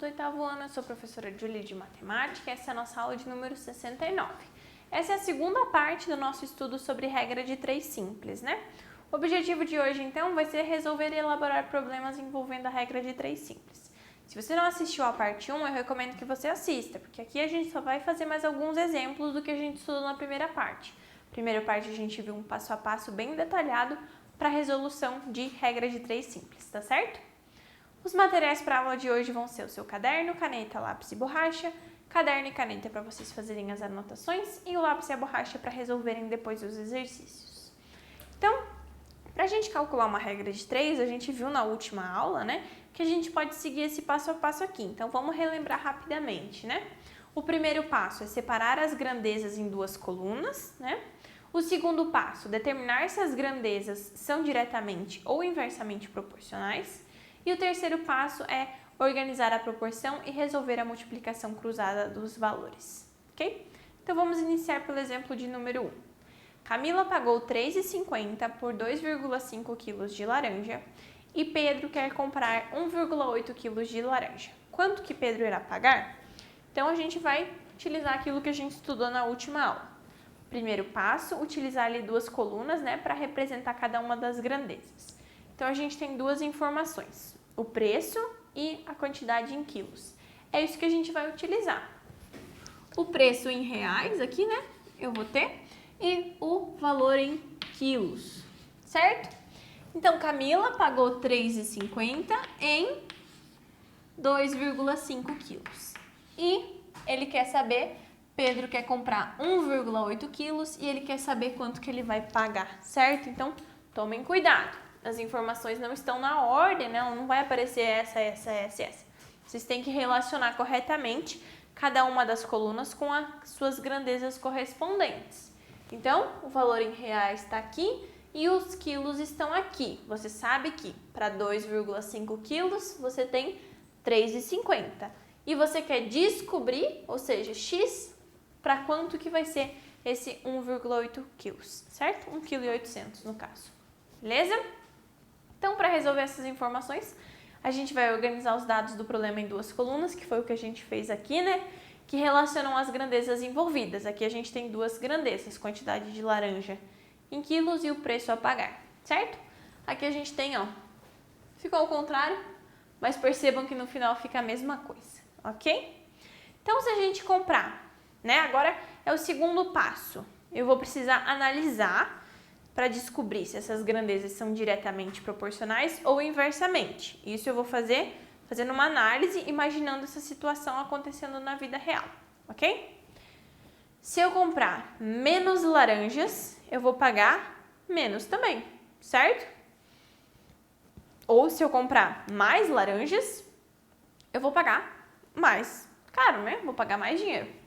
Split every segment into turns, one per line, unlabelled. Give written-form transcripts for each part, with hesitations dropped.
do 8º ano, eu sou a professora Julie de Matemática e essa é a nossa aula de número 69. Essa é a segunda parte do nosso estudo sobre regra de 3 simples, né? O objetivo de hoje, então, vai ser resolver e elaborar problemas envolvendo a regra de 3 simples. Se você não assistiu a parte 1, eu recomendo que você assista, porque aqui a gente só vai fazer mais alguns exemplos do que a gente estudou na primeira parte. Na primeira parte a gente viu um passo a passo bem detalhado para a resolução de regra de 3 simples, tá certo? Os materiais para a aula de hoje vão ser o seu caderno, caneta, lápis e borracha, caderno e caneta para vocês fazerem as anotações e o lápis e a borracha para resolverem depois os exercícios. Então, para a gente calcular uma regra de 3, a gente viu na última aula, né, que a gente pode seguir esse passo a passo aqui. Então, vamos relembrar rapidamente, né? O primeiro passo é separar as grandezas em 2 colunas, né? O segundo passo, determinar se as grandezas são diretamente ou inversamente proporcionais. E o terceiro passo é organizar a proporção e resolver a multiplicação cruzada dos valores, ok? Então, vamos iniciar pelo exemplo de número 1. Camila pagou R$ 3,50 por 2,5 kg de laranja e Pedro quer comprar 1,8 kg de laranja. Quanto que Pedro irá pagar? Então, a gente vai utilizar aquilo que a gente estudou na última aula. Primeiro passo, utilizar ali 2 colunas, né, para representar cada uma das grandezas. Então, a gente tem 2 informações, o preço e a quantidade em quilos. É isso que a gente vai utilizar. O preço em reais aqui, né, eu vou ter, e o valor em quilos, certo? Então, Camila pagou R$ 3,50 em 2,5 quilos. E ele quer saber, Pedro quer comprar 1,8 quilos e ele quer saber quanto que ele vai pagar, certo? Então, tomem cuidado. As informações não estão na ordem, né? Não vai aparecer essa. Vocês têm que relacionar corretamente cada uma das colunas com as suas grandezas correspondentes. Então, o valor em reais está aqui e os quilos estão aqui. Você sabe que para 2,5 quilos você tem 3,50. E você quer descobrir, ou seja, x, para quanto que vai ser esse 1,8 quilos, certo? 1,8 kg no caso. Beleza? Então, para resolver essas informações, a gente vai organizar os dados do problema em 2 colunas, que foi o que a gente fez aqui, né? Que relacionam as grandezas envolvidas. Aqui a gente tem 2 grandezas, quantidade de laranja em quilos e o preço a pagar, certo? Aqui a gente tem, ó, ficou ao contrário, mas percebam que no final fica a mesma coisa, ok? Então, se a gente comprar, né? Agora é o segundo passo. Eu vou precisar analisar para descobrir se essas grandezas são diretamente proporcionais ou inversamente. Isso eu vou fazendo uma análise, imaginando essa situação acontecendo na vida real, ok? Se eu comprar menos laranjas, eu vou pagar menos também, certo? Ou se eu comprar mais laranjas, eu vou pagar mais caro, né? Vou pagar mais dinheiro.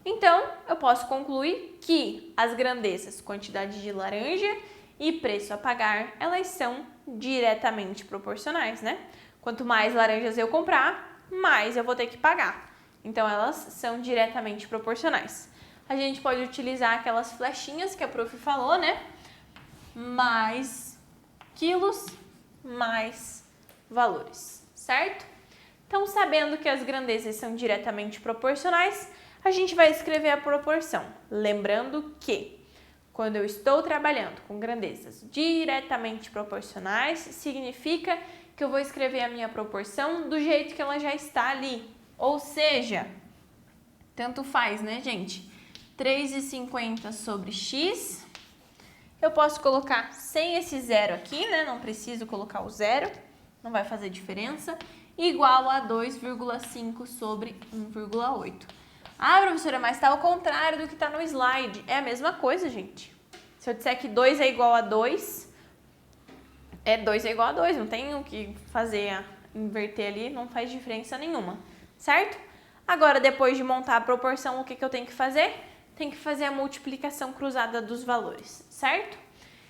Então, eu posso concluir que as grandezas, quantidade de laranja e preço a pagar, elas são diretamente proporcionais, né? Quanto mais laranjas eu comprar, mais eu vou ter que pagar. Então, elas são diretamente proporcionais. A gente pode utilizar aquelas flechinhas que a prof falou, né? Mais quilos, mais valores, certo? Então, sabendo que as grandezas são diretamente proporcionais, a gente vai escrever a proporção. Lembrando que, quando eu estou trabalhando com grandezas diretamente proporcionais, significa que eu vou escrever a minha proporção do jeito que ela já está ali. Ou seja, tanto faz, né, gente? 3,50 sobre x. Eu posso colocar sem esse zero aqui, né? Não preciso colocar o zero, não vai fazer diferença. Igual a 2,5 sobre 1,8. Ah, professora, mas está ao contrário do que está no slide. É a mesma coisa, gente. Se eu disser que 2 é igual a 2, 2 é igual a 2. Não tem o que fazer, inverter ali, não faz diferença nenhuma, certo? Agora, depois de montar a proporção, o que eu tenho que fazer? Tem que fazer a multiplicação cruzada dos valores, certo?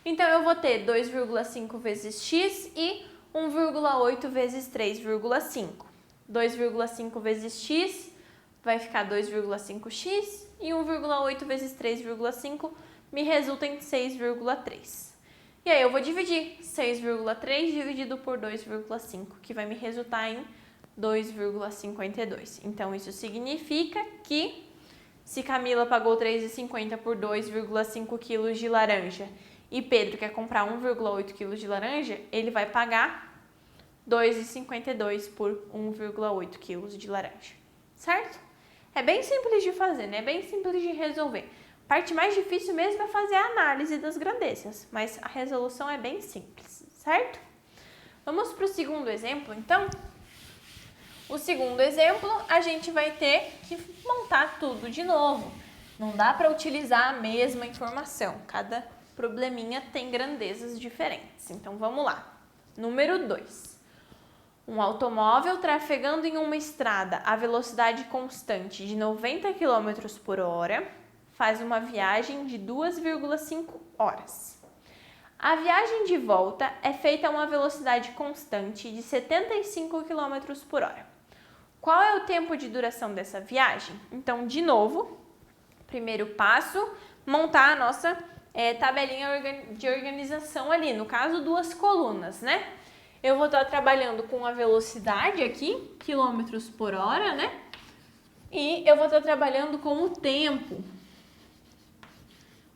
Então, eu vou ter 2,5 vezes x e 1,8 vezes 3,5. 2,5 vezes x vai ficar 2,5x e 1,8 vezes 3,5 me resulta em 6,3. E aí eu vou dividir 6,3 dividido por 2,5, que vai me resultar em 2,52. Então, isso significa que se Camila pagou 3,50 por 2,5 kg de laranja e Pedro quer comprar 1,8 kg de laranja, ele vai pagar 2,52 por 1,8 kg de laranja, certo? É bem simples de fazer, né? É bem simples de resolver. A parte mais difícil mesmo é fazer a análise das grandezas, mas a resolução é bem simples, certo? Vamos para o segundo exemplo, então? O segundo exemplo, a gente vai ter que montar tudo de novo. Não dá para utilizar a mesma informação. Cada probleminha tem grandezas diferentes. Então, vamos lá. Número 2. Um automóvel trafegando em uma estrada a velocidade constante de 90 km por hora faz uma viagem de 2,5 horas. A viagem de volta é feita a uma velocidade constante de 75 km por hora. Qual é o tempo de duração dessa viagem? Então, de novo, primeiro passo, montar a nossa tabelinha de organização ali, no caso, 2 colunas, né? Eu vou estar trabalhando com a velocidade aqui, quilômetros por hora, né? E eu vou estar trabalhando com o tempo.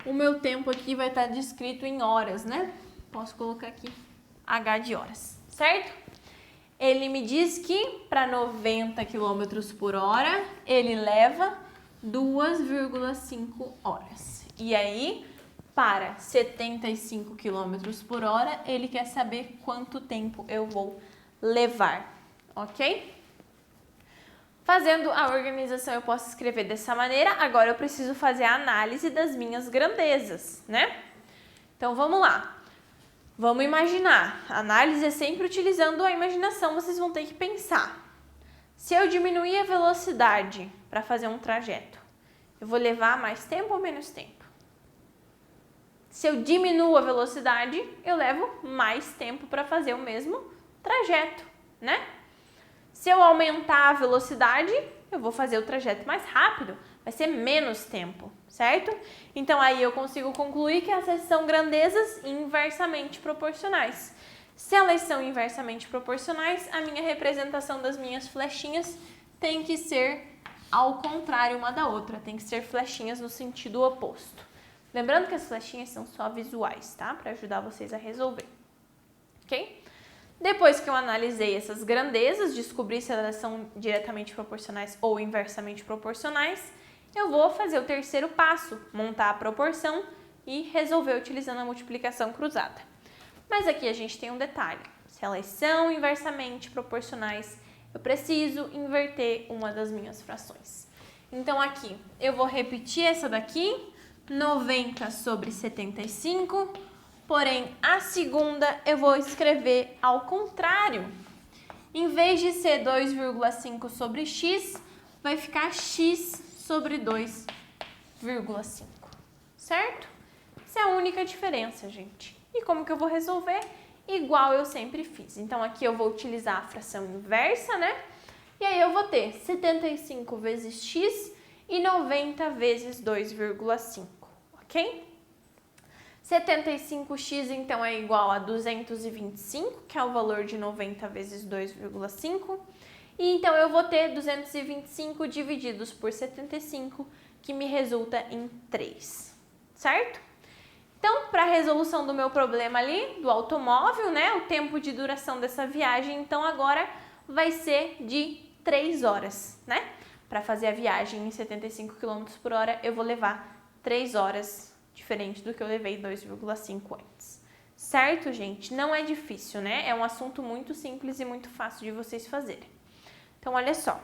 O meu tempo aqui vai estar descrito em horas, né? Posso colocar aqui H de horas, certo? Ele me diz que para 90 km por hora, ele leva 2,5 horas. E aí, para 75 km por hora, ele quer saber quanto tempo eu vou levar, ok? Fazendo a organização, eu posso escrever dessa maneira. Agora, eu preciso fazer a análise das minhas grandezas, né? Então, vamos lá. Vamos imaginar. A análise é sempre utilizando a imaginação, vocês vão ter que pensar. Se eu diminuir a velocidade para fazer um trajeto, eu vou levar mais tempo ou menos tempo? Se eu diminuo a velocidade, eu levo mais tempo para fazer o mesmo trajeto, né? Se eu aumentar a velocidade, eu vou fazer o trajeto mais rápido, vai ser menos tempo, certo? Então, aí eu consigo concluir que essas são grandezas inversamente proporcionais. Se elas são inversamente proporcionais, a minha representação das minhas flechinhas tem que ser ao contrário uma da outra, tem que ser flechinhas no sentido oposto. Lembrando que as flechinhas são só visuais, tá? Para ajudar vocês a resolver, ok? Depois que eu analisei essas grandezas, descobri se elas são diretamente proporcionais ou inversamente proporcionais, eu vou fazer o terceiro passo, montar a proporção e resolver utilizando a multiplicação cruzada. Mas aqui a gente tem um detalhe, se elas são inversamente proporcionais, eu preciso inverter uma das minhas frações. Então aqui eu vou repetir essa daqui, 90 sobre 75, porém a segunda eu vou escrever ao contrário. Em vez de ser 2,5 sobre x, vai ficar x sobre 2,5, certo? Essa é a única diferença, gente. E como que eu vou resolver? Igual eu sempre fiz. Então, aqui eu vou utilizar a fração inversa, né? E aí eu vou ter 75 vezes x e 90 vezes 2,5, ok? 75x, então, é igual a 225, que é o valor de 90 vezes 2,5. E então, eu vou ter 225 divididos por 75, que me resulta em 3, certo? Então, para a resolução do meu problema ali, do automóvel, né, o tempo de duração dessa viagem, então, agora vai ser de 3 horas, né? Para fazer a viagem em 75 km por hora, eu vou levar 3 horas, diferente do que eu levei 2,5 antes. Certo, gente? Não é difícil, né? É um assunto muito simples e muito fácil de vocês fazerem. Então, olha só.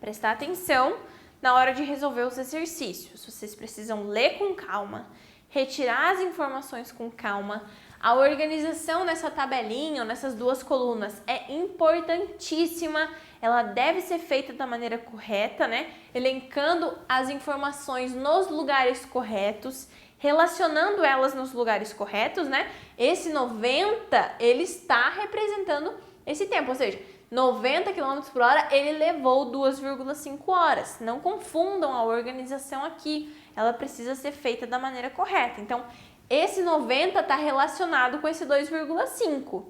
Prestar atenção na hora de resolver os exercícios. Vocês precisam ler com calma, retirar as informações com calma. A organização nessa tabelinha, nessas 2 colunas, é importantíssima. Ela deve ser feita da maneira correta, né? Elencando as informações nos lugares corretos, relacionando elas nos lugares corretos, né? Esse 90, ele está representando esse tempo, ou seja, 90 km por hora, ele levou 2,5 horas. Não confundam a organização aqui, ela precisa ser feita da maneira correta. Então, esse 90 está relacionado com esse 2,5.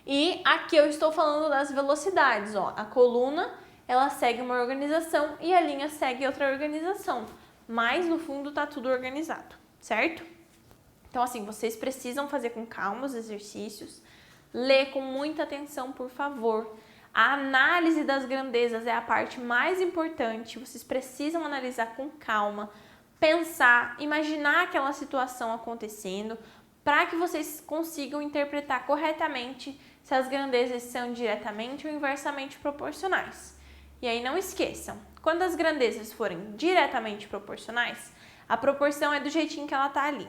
E aqui eu estou falando das velocidades, ó. A coluna, ela segue uma organização e a linha segue outra organização. Mas no fundo tá tudo organizado, certo? Então, assim, vocês precisam fazer com calma os exercícios. Ler com muita atenção, por favor. A análise das grandezas é a parte mais importante. Vocês precisam analisar com calma, pensar, imaginar aquela situação acontecendo, para que vocês consigam interpretar corretamente se as grandezas são diretamente ou inversamente proporcionais. E aí não esqueçam, quando as grandezas forem diretamente proporcionais, a proporção é do jeitinho que ela está ali.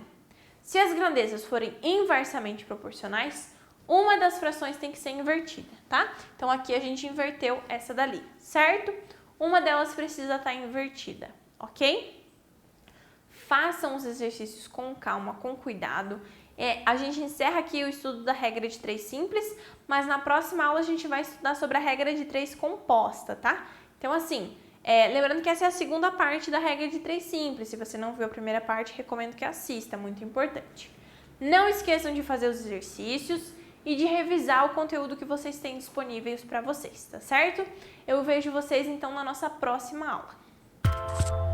Se as grandezas forem inversamente proporcionais, uma das frações tem que ser invertida, tá? Então aqui a gente inverteu essa dali, certo? Uma delas precisa estar invertida, ok? Façam os exercícios com calma, com cuidado. A gente encerra aqui o estudo da regra de 3 simples, mas na próxima aula a gente vai estudar sobre a regra de 3 composta, tá? Então, assim, lembrando que essa é a segunda parte da regra de 3 simples. Se você não viu a primeira parte, recomendo que assista, muito importante. Não esqueçam de fazer os exercícios e de revisar o conteúdo que vocês têm disponíveis para vocês, tá certo? Eu vejo vocês, então, na nossa próxima aula.